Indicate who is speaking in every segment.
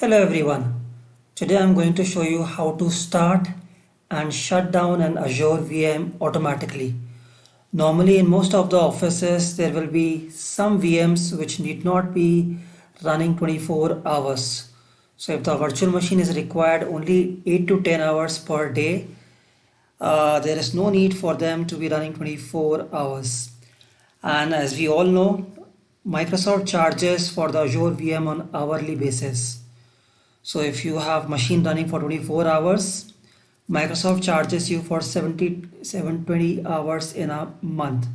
Speaker 1: Hello everyone. Today I'm going to show you how to start and shut down an Azure VM automatically. Normally in most of the offices there will be some VMs which need not be running 24 hours. So if the virtual machine is required only 8 to 10 hours per day, there is no need for them to be running 24 hours. And as we all know, Microsoft charges for the Azure VM on hourly basis. So if you have machine running for 24 hours, Microsoft charges you for 720 hours in a month.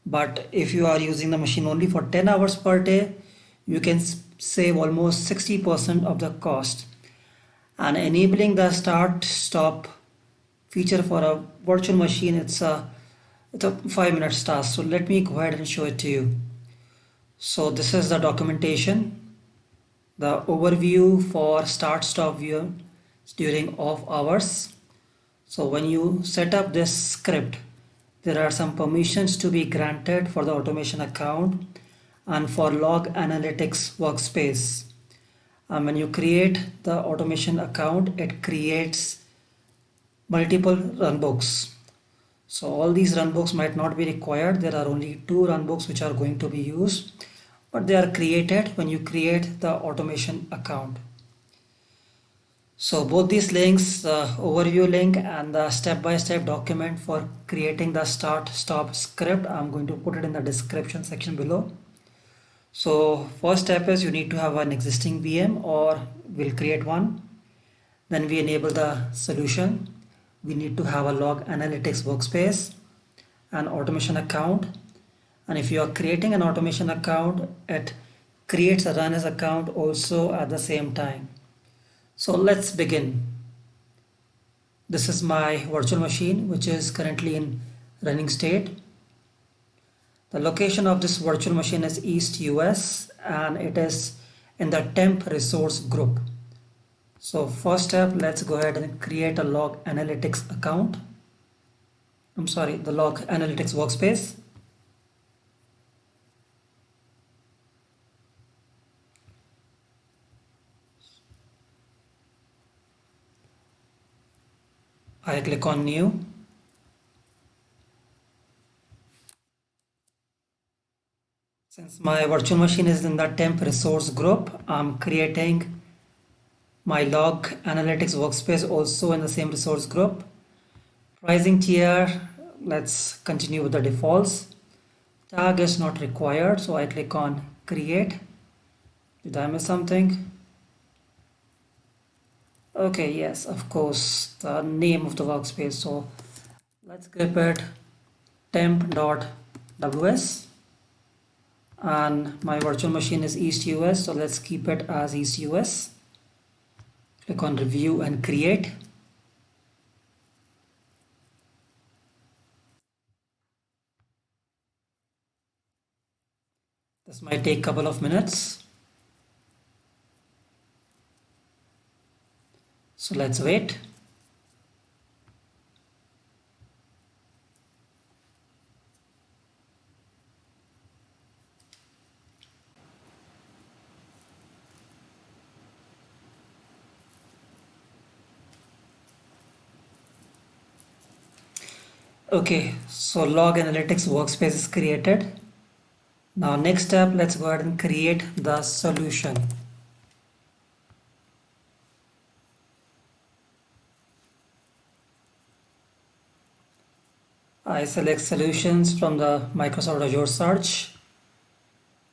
Speaker 1: But if you are using the machine only for 10 hours per day, you can save almost 60% of the cost. And enabling the start stop feature for a virtual machine, it's a 5 minute task. So let me go ahead and show it to you. So this is the documentation. The overview for start stop view during off hours. So when you set up this script, there are some permissions to be granted for the automation account and for log analytics workspace. And when you create the automation account, it creates multiple runbooks. So all these runbooks might not be required. There are only 2 runbooks which are going to be used, but they are created when you create the automation account. So both these links, the overview link and the step-by-step document for creating the start stop script, I'm going to put it in the description section below. So first step is you need to have an existing VM or we'll create one. Then we enable the solution. We need to have a log analytics workspace, an automation account. And if you are creating an automation account, it creates a run as account also at the same time. So let's begin. This is my virtual machine, which is currently in running state. The location of this virtual machine is East US and it is in the temp resource group. So first step, let's go ahead and create a log analytics account. The log analytics workspace. I click on new. Since my virtual machine is in the temp resource group, I'm creating my log analytics workspace also in the same resource group. Pricing tier, let's continue with the defaults. Tag is not required, so I click on create. Did I miss something? Okay, yes, of course, the name of the workspace. So let's keep it temp.ws and my virtual machine is East US, so let's keep it as East US. Click on review and create. This might take a couple of minutes. So let's wait. Okay, so log analytics workspace is created. Now next step, let's go ahead and create the solution. I select solutions from the Microsoft Azure search.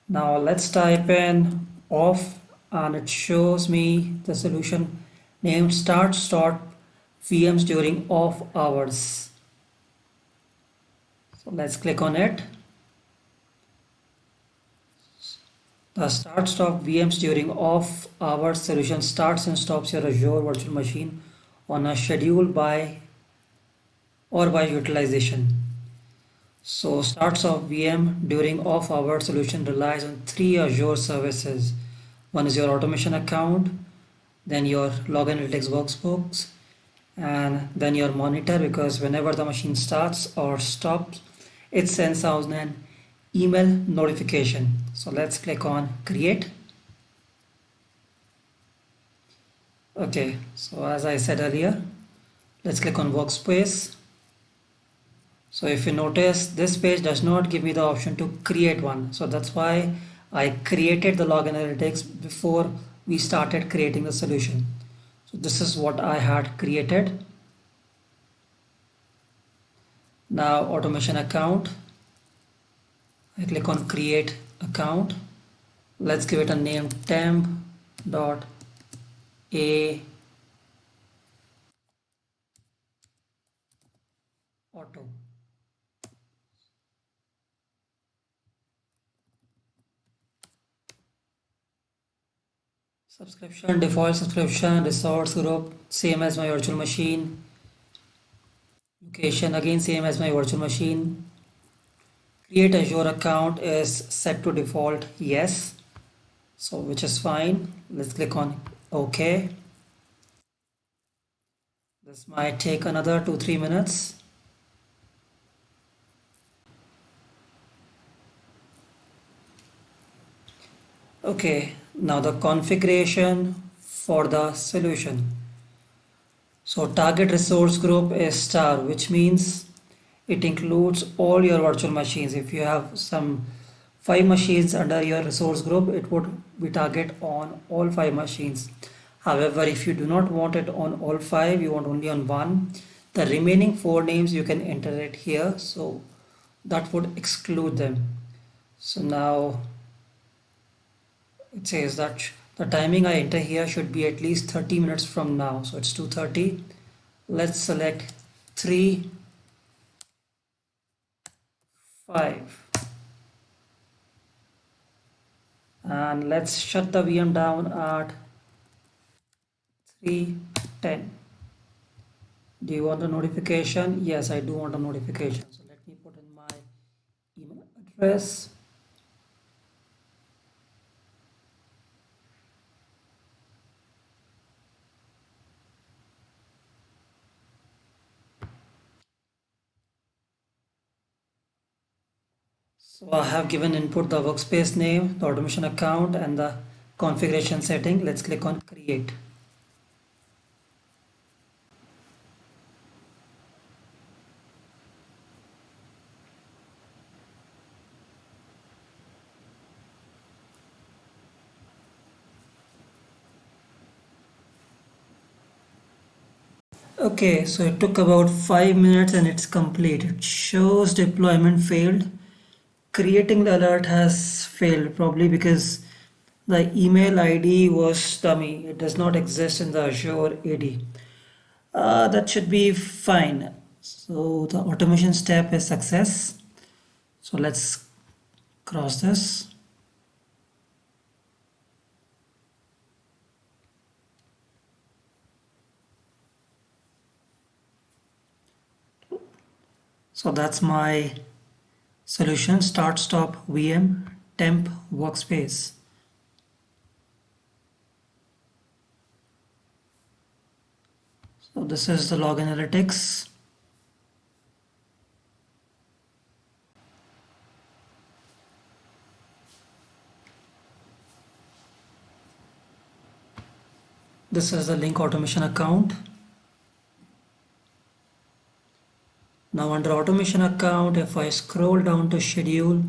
Speaker 1: Now let's type in off and it shows me the solution named start stop VMs during off hours. So let's click on it. The start stop VMs during off hours solution starts and stops your Azure virtual machine on a schedule by utilization. So starts of VM during off hour solution relies on 3 Azure services. One is your automation account, then your log analytics workbooks, and then your monitor, because whenever the machine starts or stops, it sends out an email notification. So let's click on create. Okay, so as I said earlier, let's click on workspace. So if you notice, this page does not give me the option to create one. So that's why I created the log analytics before we started creating the solution. So this is what I had created. Now automation account, I click on create account. Let's give it a name temp dot a auto. Subscription, default subscription, resource group, same as my virtual machine. Location, again same as my virtual machine. Create Azure account is set to default yes. So which is fine. Let's click on OK. This might take another 2-3 minutes. Okay, now the configuration for the solution. So target resource group is star, which means it includes all your virtual machines. If you have some 5 machines under your resource group, it would be target on all 5 machines. However, if you do not want it on all 5, you want only on one, the remaining 4 names you can enter it here. So that would exclude them. So now it says that the timing I enter here should be at least 30 minutes from now. So it's 2:30. Let's select 3, 5, and let's shut the VM down at 3:10. Do you want a notification? Yes, I do want a notification. So let me put in my email address. So I have given input the workspace name, the automation account, and the configuration setting. Let's click on create. Okay, so it took about 5 minutes and it's complete. It shows deployment failed. Creating the alert has failed, probably because the email ID was dummy. It does not exist in the Azure AD. That should be fine. So the automation step is success. So let's cross this. So that's my solution, start stop VM temp workspace. So this is the log analytics. This is the link automation account. Now under automation account, if I scroll down to schedule,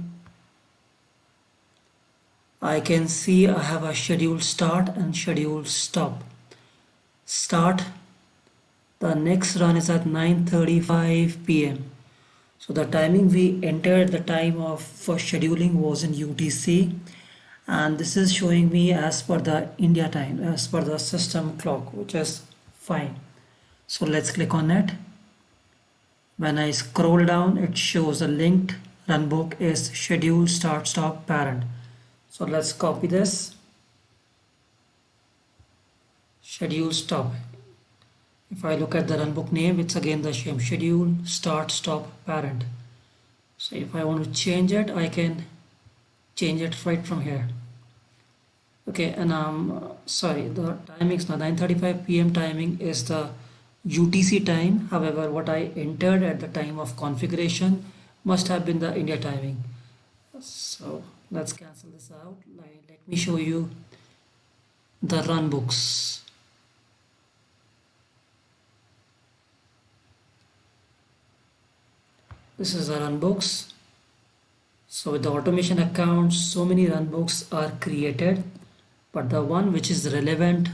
Speaker 1: I can see I have a schedule start and schedule stop. Start, the next run is at 9:35 p.m. So the timing we entered, the time of for scheduling was in UTC, and this is showing me as per the India time, as per the system clock, which is fine. So let's click on it. When I scroll down, it shows the linked runbook is schedule start stop parent. So let's copy this. Schedule stop. If I look at the runbook name, it's again the same, schedule start stop parent. So if I want to change it, I can change it right from here. Okay, and sorry, the timings now 9:35 p.m. timing is the UTC time. However, what I entered at the time of configuration must have been the India timing. So let's cancel this out. Let me show you the run books. This is the runbooks. So with the automation account, so many runbooks are created, but the one which is relevant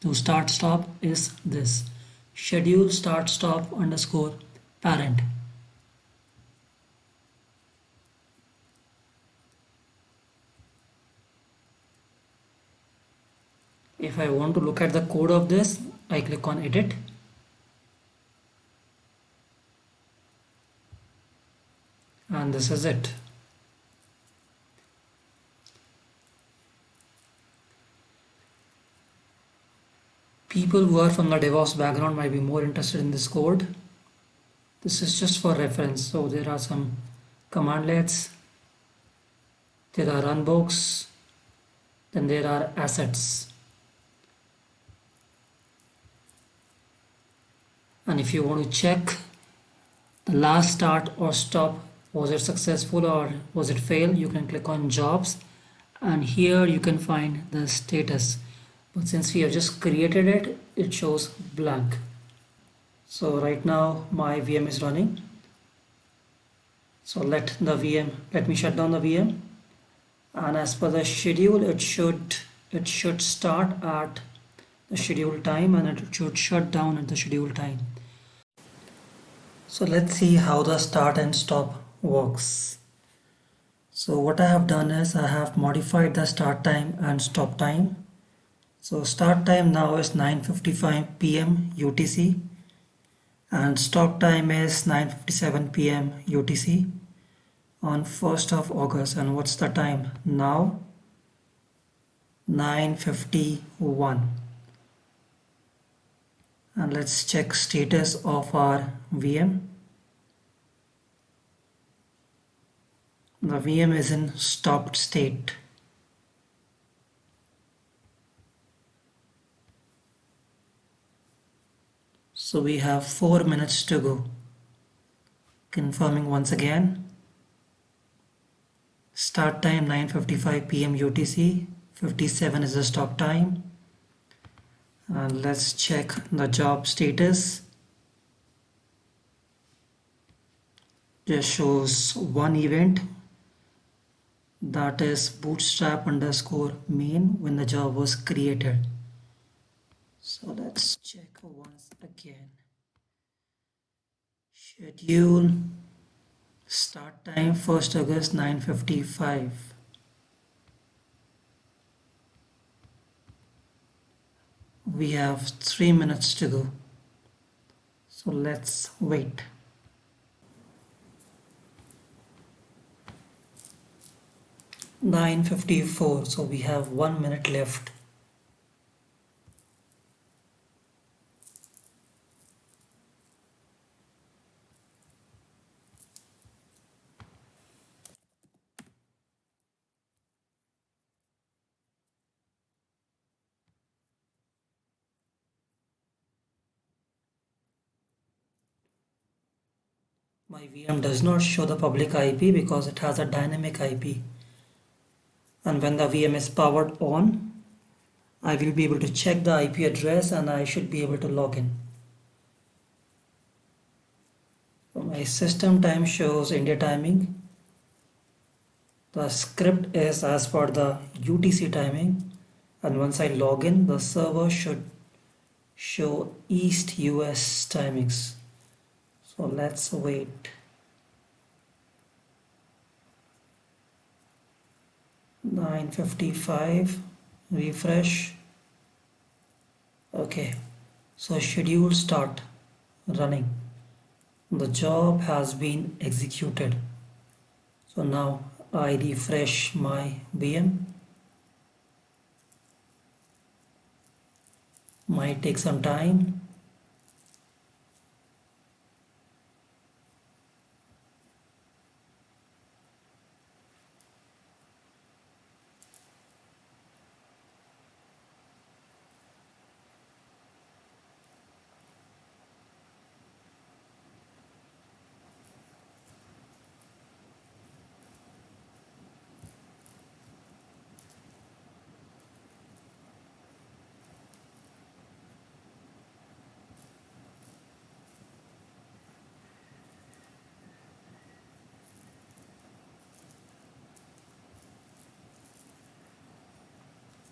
Speaker 1: to start stop is this schedule start stop underscore parent. If I want to look at the code of this, I click on edit. And this is it. People who are from the DevOps background might be more interested in this code. This is just for reference. So there are some commandlets, there are runbooks, then there are assets. And if you want to check the last start or stop, was it successful or was it fail, you can click on jobs, and here you can find the status. But since we have just created it, it shows blank. So right now my VM is running. So let me shut down the VM, and as per the schedule, it should start at the scheduled time and it should shut down at the scheduled time. So let's see how the start and stop works. So what I have done is I have modified the start time and stop time. So start time now is 9:55 p.m. UTC and stop time is 9:57 p.m. UTC on 1st of August. And what's the time now? 9:51. And let's check status of our VM. The VM is in stopped state. So we have 4 minutes to go. Confirming once again. Start time 9:55 p.m. UTC, 57 is the stop time. And let's check the job status. Just shows one event, that is bootstrap underscore main when the job was created. So let's check once again. Schedule start time 1st August 9:55. We have 3 minutes to go. So let's wait. 9:54, so we have 1 minute left. My VM does not show the public IP because it has a dynamic IP. And when the VM is powered on, I will be able to check the IP address and I should be able to log in. So my system time shows India timing. The script is as per the UTC timing, and once I log in, the server should show East US timings. So let's wait. 9:55, refresh. Okay, so schedule start running. The job has been executed. So now I refresh my VM. Might take some time.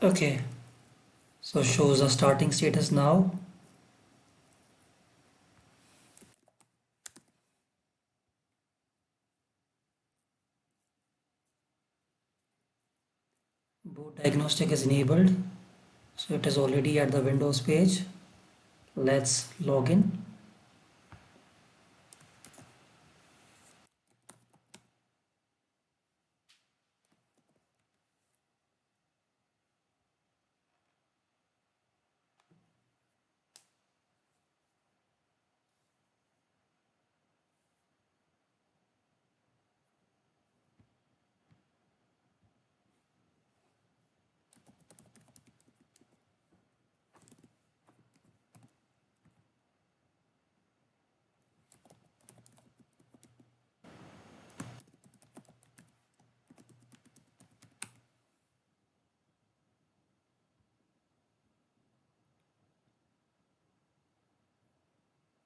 Speaker 1: Okay, so shows the starting status now. Boot diagnostic is enabled, so it is already at the Windows page. Let's log in.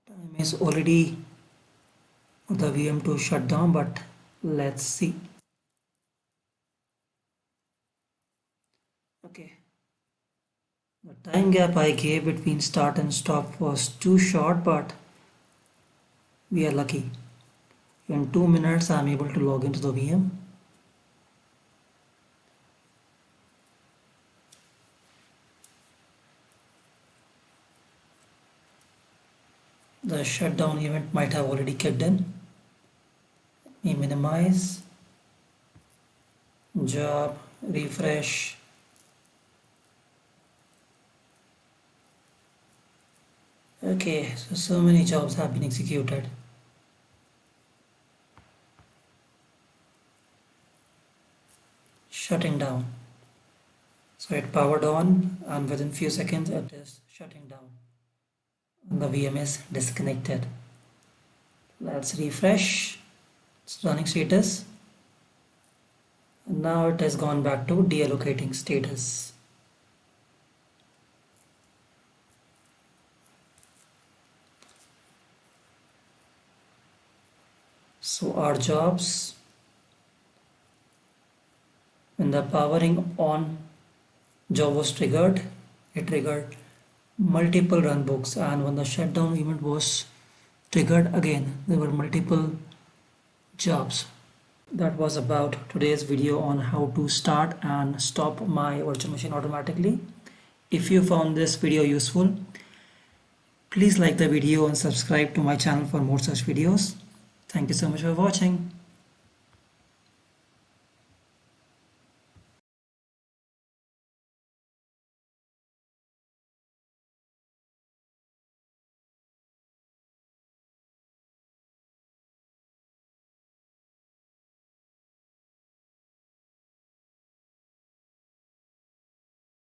Speaker 1: Time is already the VM to shut down, but let's see. Okay, the time gap I gave between start and stop was too short, but we are lucky. In 2 minutes, I'm able to log into the VM. The shutdown event might have already kicked in. Let me minimize, job, refresh. Okay, so many jobs have been executed. Shutting down. So it powered on, and within few seconds it is shutting down. And the VM is disconnected. Let's refresh. It's running status. And now it has gone back to deallocating status. So our jobs, when the powering on job was triggered, it triggered multiple runbooks, and when the shutdown event was triggered again, there were multiple jobs. That was about today's video on how to start and stop my virtual machine automatically. If you found this video useful, please like the video and subscribe to my channel for more such videos. Thank you so much for watching.